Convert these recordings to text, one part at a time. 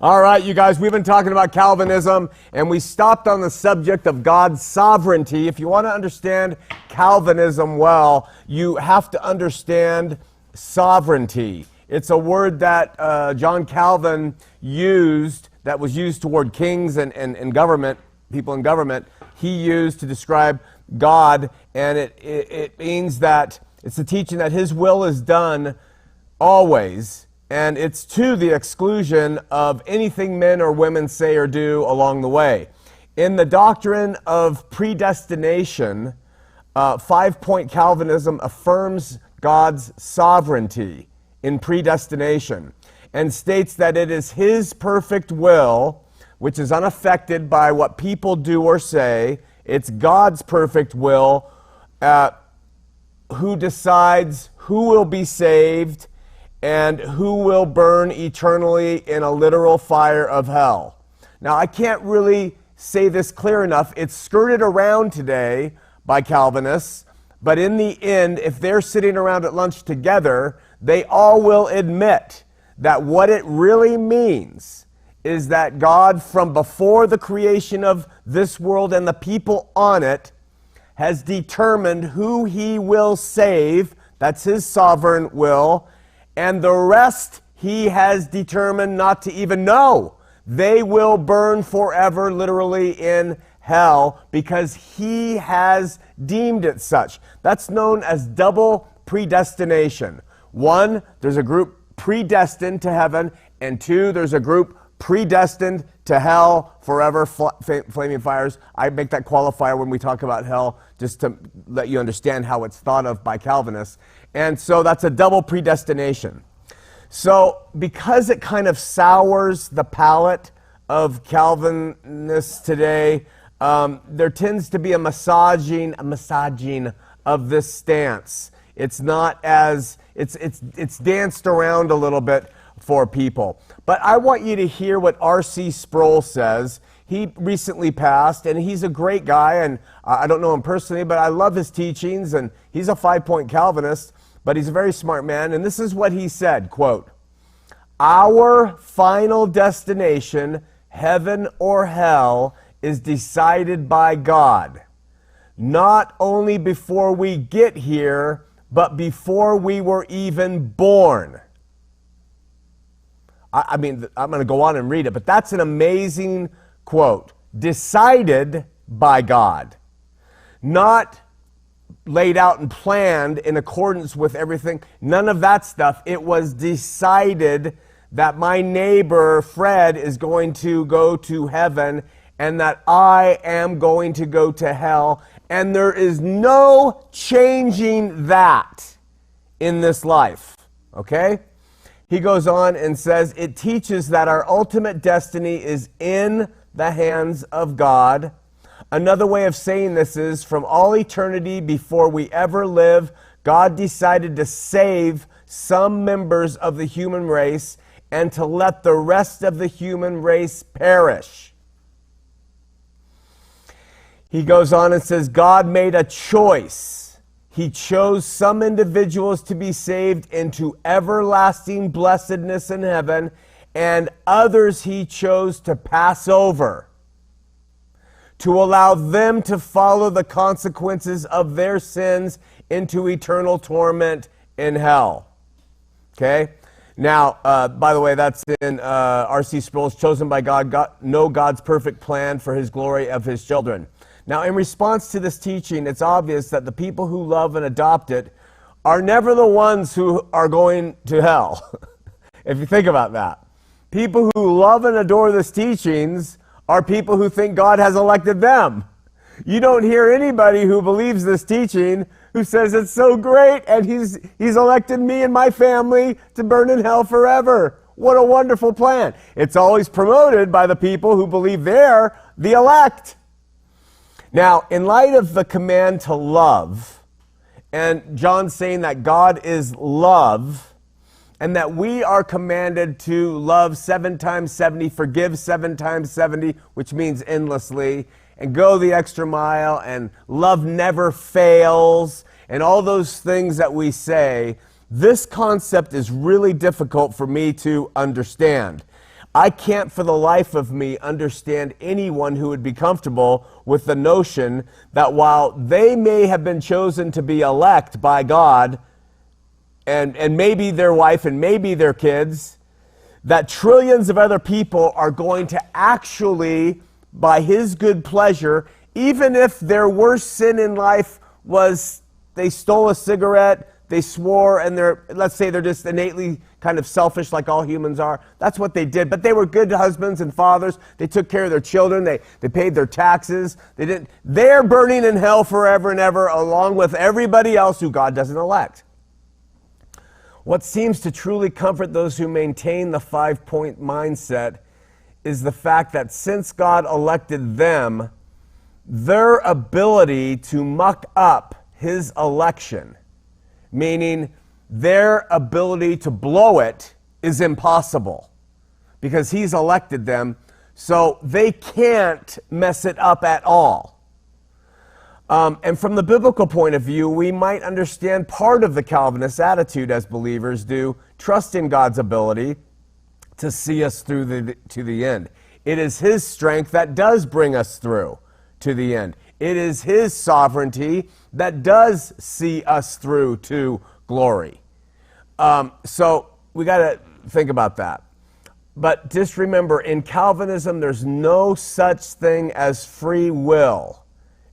All right, you guys, we've been talking about Calvinism, and we stopped on the subject of God's sovereignty. If you want to understand Calvinism well, you have to understand sovereignty. It's a word that John Calvin used, that was used toward kings and government, people in government. He used to describe God, and it means that it's the teaching that his will is done always, and it's to the exclusion of anything men or women say or do along the way. In the doctrine of predestination, 5-point Calvinism affirms God's sovereignty in predestination and states that it is his perfect will, which is unaffected by what people do or say. It's God's perfect will who decides who will be saved and who will burn eternally in a literal fire of hell. Now, I can't really say this clear enough. It's skirted around today by Calvinists, but in the end, if they're sitting around at lunch together, they all will admit that what it really means is that God, from before the creation of this world and the people on it, has determined who he will save. That's his sovereign will. And the rest he has determined not to even know. They will burn forever, literally, in hell, because he has deemed it such. That's known as double predestination. One, there's a group predestined to heaven, and two, there's a group predestined to hell, forever, flaming fires. I make that qualifier when we talk about hell, just to let you understand how it's thought of by Calvinists. And so that's a double predestination. So because it kind of sours the palate of Calvinists today, there tends to be a massaging of this stance. It's not as, it's danced around a little bit for people. But I want you to hear what R.C. Sproul says. He recently passed, and he's a great guy, and I don't know him personally, but I love his teachings, and he's a 5-point Calvinist, but he's a very smart man, and this is what he said, quote, "Our final destination, heaven or hell, is decided by God, not only before we get here, but before we were even born." I mean, I'm going to go on and read it, but that's an amazing quote. Decided by God. Not laid out and planned in accordance with everything. None of that stuff. It was decided that my neighbor, Fred, is going to go to heaven and that I am going to go to hell. And there is no changing that in this life. Okay? He goes on and says, it teaches that our ultimate destiny is in the hands of God. Another way of saying this is, from all eternity before we ever live, God decided to save some members of the human race and to let the rest of the human race perish. He goes on and says, God made a choice. He chose some individuals to be saved into everlasting blessedness in heaven, and others he chose to pass over, to allow them to follow the consequences of their sins into eternal torment in hell. Okay? Now, by the way, that's in R.C. Sproul's Chosen by God, Know God's Perfect Plan for His Glory of His Children. Now, in response to this teaching, it's obvious that the people who love and adopt it are never the ones who are going to hell. If you think about that. People who love and adore this teachings are people who think God has elected them. You don't hear anybody who believes this teaching who says it's so great and he's elected me and my family to burn in hell forever. What a wonderful plan. It's always promoted by the people who believe they're the elect. Now, in light of the command to love, and John saying that God is love, and that we are commanded to love 7 times 70, forgive 7 times 70, which means endlessly, and go the extra mile, and love never fails, and all those things that we say, this concept is really difficult for me to understand. I can't for the life of me understand anyone who would be comfortable with the notion that while they may have been chosen to be elect by God, and maybe their wife and maybe their kids, that trillions of other people are going to actually, by his good pleasure, even if their worst sin in life was they stole a cigarette, they swore, and let's say they're just innately kind of selfish like all humans are. That's what they did. But they were good husbands and fathers. They took care of their children. They paid their taxes. They're burning in hell forever and ever, along with everybody else who God doesn't elect. What seems to truly comfort those who maintain the 5-point mindset is the fact that since God elected them, their ability to muck up his election, meaning their ability to blow it, is impossible because he's elected them, so they can't mess it up at all. And from the biblical point of view, we might understand part of the Calvinist attitude as believers do, trust in God's ability to see us through to the end. It is his strength that does bring us through to the end. It is his sovereignty that does see us through to glory. So we got to think about that. But just remember, in Calvinism, there's no such thing as free will.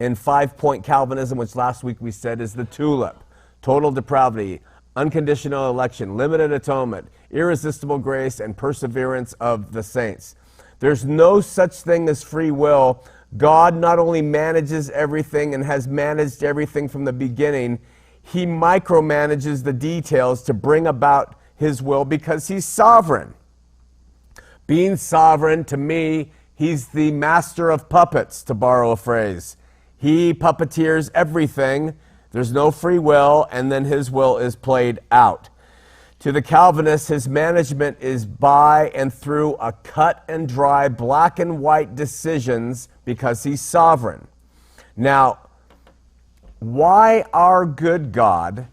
In 5-point Calvinism, which last week we said is the tulip, total depravity, unconditional election, limited atonement, irresistible grace, and perseverance of the saints. There's no such thing as free will. God not only manages everything and has managed everything from the beginning, he micromanages the details to bring about his will because he's sovereign. Being sovereign, to me, he's the master of puppets, to borrow a phrase. He puppeteers everything. There's no free will, and then his will is played out. To the Calvinists, his management is by and through a cut and dry, black and white decisions because he's sovereign. Now, why our good God,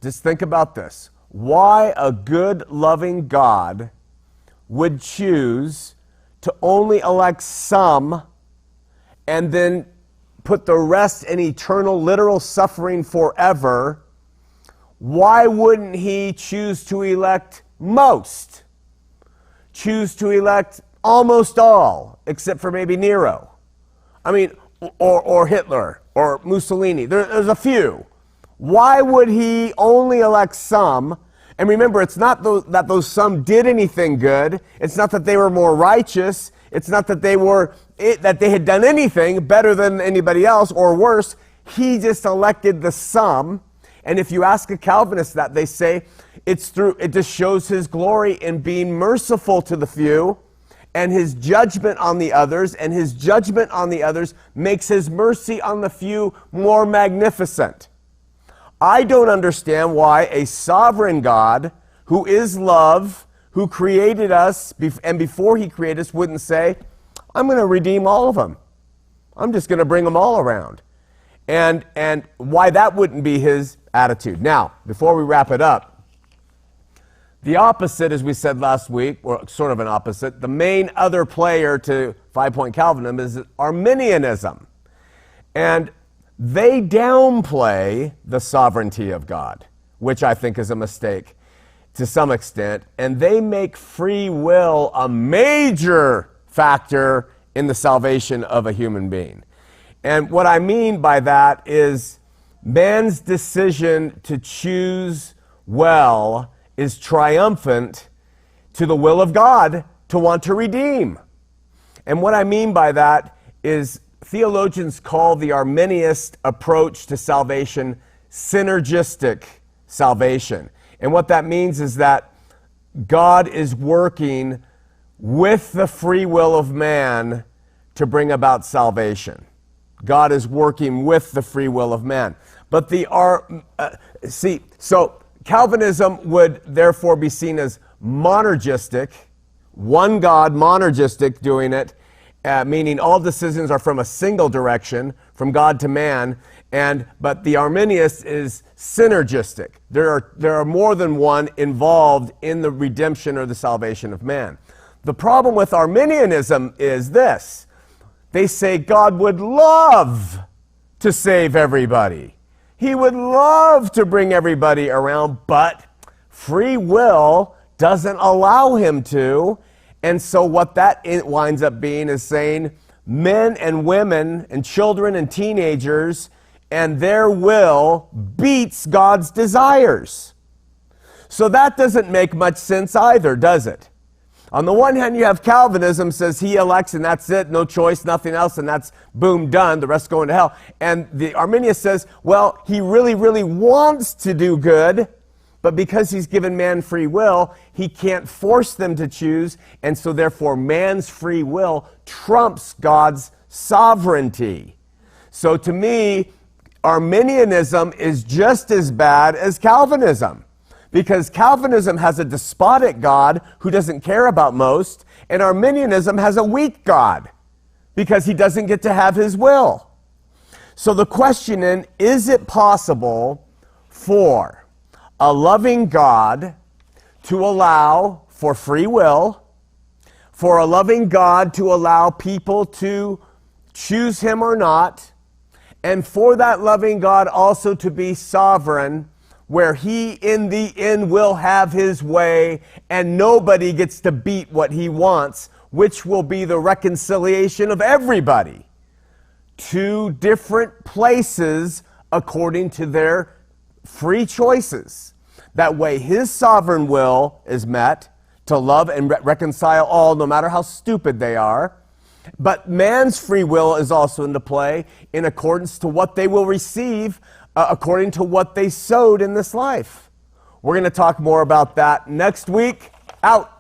just think about this, why a good, loving God would choose to only elect some and then put the rest in eternal, literal suffering forever, why wouldn't he choose to elect most? Choose to elect almost all, except for maybe Nero. I mean, or Hitler, or Mussolini. There's a few. Why would he only elect some? And remember, it's not that those some did anything good. It's not that they were more righteous. It's not that they had done anything better than anybody else or worse. He just elected the some. And if you ask a Calvinist that, they say it just shows his glory in being merciful to the few and his judgment on the others, and his judgment on the others makes his mercy on the few more magnificent. I don't understand why a sovereign God who is love, who created us, and before he created us, wouldn't say, I'm going to redeem all of them. I'm just going to bring them all around. And why that wouldn't be his attitude. Now, before we wrap it up, the opposite, as we said last week, or sort of an opposite, the main other player to 5-point Calvinism is Arminianism. And they downplay the sovereignty of God, which I think is a mistake to some extent, and they make free will a major factor in the salvation of a human being. And what I mean by that is man's decision to choose well is triumphant to the will of God to want to redeem. And what I mean by that is theologians call the Arminianist approach to salvation synergistic salvation. And what that means is that God is working with the free will of man to bring about salvation. God is working with the free will of man. But so Calvinism would therefore be seen as monergistic, one God, monergistic, doing it, meaning all decisions are from a single direction, from God to man, but the Arminianist is synergistic. There are more than one involved in the redemption or the salvation of man. The problem with Arminianism is this. They say God would love to save everybody. He would love to bring everybody around, but free will doesn't allow him to. And so what that winds up being is saying men and women and children and teenagers and their will beats God's desires. So that doesn't make much sense either, does it? On the one hand, you have Calvinism says he elects and that's it, no choice, nothing else, and that's boom, done, the rest going to hell. And the Arminius says, well, he really, really wants to do good, but because he's given man free will, he can't force them to choose, and so therefore man's free will trumps God's sovereignty. So to me, Arminianism is just as bad as Calvinism. Because Calvinism has a despotic God who doesn't care about most, and Arminianism has a weak God because he doesn't get to have his will. So the question is it possible for a loving God to allow for free will, for a loving God to allow people to choose him or not, and for that loving God also to be sovereign, where he in the end will have his way and nobody gets to beat what he wants, which will be the reconciliation of everybody to different places according to their free choices. That way his sovereign will is met to love and reconcile all, no matter how stupid they are. But man's free will is also into play in accordance to what they will receive according to what they sowed in this life. We're going to talk more about that next week. Out.